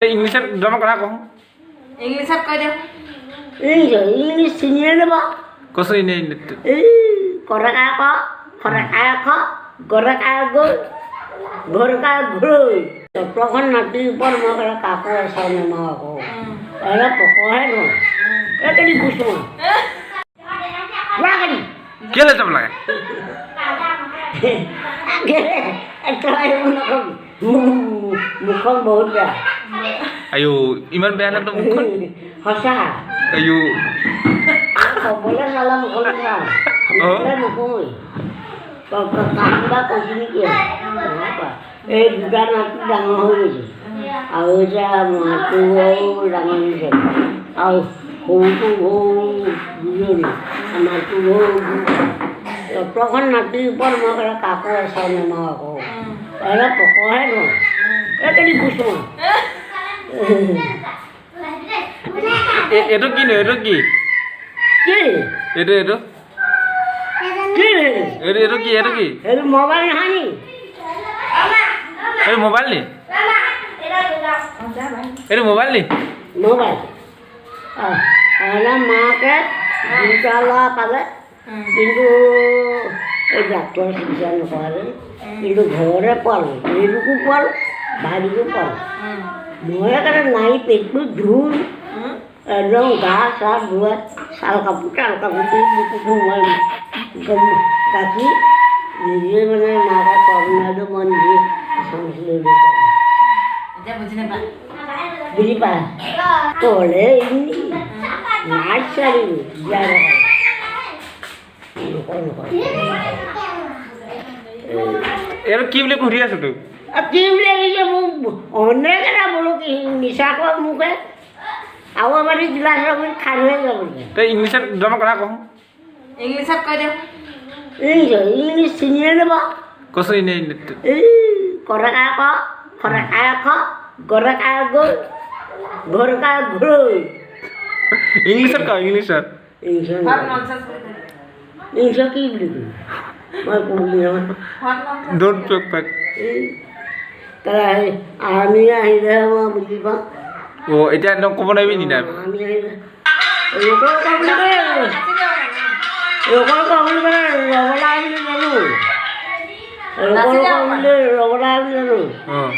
ইংলিছত দুটামান কথা কওঁ ইংলিছত কৈ দিওঁ ইংলিছ চিনিয়ে নাপা কচোন এনেই এই কৰকা ক খৰকা খ গৰকা গৈ ঘৰকা ঘৈ চক্ৰখন নাতিৰ ওপৰত মই ক'লে কাকো এচাও নেমাও আকৌ অলপ পকৰহে নহয় এইকেইদিন বুজো যোৱাকালি কেলৈ যাব লাগে মুখখন বহুত বেয়া আয়ো ইমান বেয়া না তো মুখখন সঁচা আয়ো ক'বলৈ চালে মুখলৈ চা নকওঁ কামবিলাক কৈছোঁ নেকি এই দুটা নাতি ডাঙৰ হৈ গৈছে আৰু এতিয়া মাটো ডাঙৰ হৈছে আৰু সৰুটো দুজনী মাটো চক্ৰখন নাতিৰ ওপৰত মই ক'লে কাকো এচাও নেমাও আকৌ অলপ পকৰহে নহয় এইকেইদিন বুজো এইটো কিনো এইটো কি কি এইটো এইটো কি এইটো কি এইটো কি এইটো মোবাইল নহয় নি এইটো মোবাইল নি এইটো মোবাইল নি মোবাইল মাকে দুটা ল'ৰা পালে কিন্তু এই ডাক্তৰে চিকিৎসা নকৰালে কিন্তু ঘৰতে পোৱালোঁ এইটোকো পোৱালোঁ ভাইটিকো পোৱালোঁ মই কাৰণে নাৰী পেটটো ধুই একদম গা চা ধুৱাই চাল কাপোৰ দি বুকুটো সোমাই গাখি নিজে মানে মাকে কৰ্মনাটো মই নিজে চাইছিলোঁ এতিয়া বুজি নাপায় বুজি পায় ক'লে নাই চাৰি জীয়াই এইটো কি বুলি সুধি আছো তোক কি বুলি আহিছে মোক অনেক এটা বোলো কি মিছা কয় মোকে আৰু আমাৰ গিলাচৰ বুলি খাই লৈ যাব তই ইংলিছত দুটামান কথা কওঁ ইংলিছত কৈ দিওঁ ইংলিছ চিনিয়ে নাপা কচোন এনেই এই কৰকা ক খৰকা খ গৰকা গৈ ঘৰকা ঘৈ ইংলিছত কওঁ ইংলিছত ইংলিছত হোৱাট ননচেন্স বুলি কৈ দিওঁ ইংলিছত কি বুলি কয় মই ক'লি নহয় what nonsense don't talk back তাই আমি আহিলেহে মই বুজি পাওঁ অ' এতিয়া একদম ক'ব নোৱাৰিবি নি নাই আমি আহিলে লোকৰ কথা বুলি ক'লে লোকৰ কথা বুলি ক'লে ৰবলা বুলি জানো লোকৰ কথা বুলি ৰবলা বুলি জানো অঁ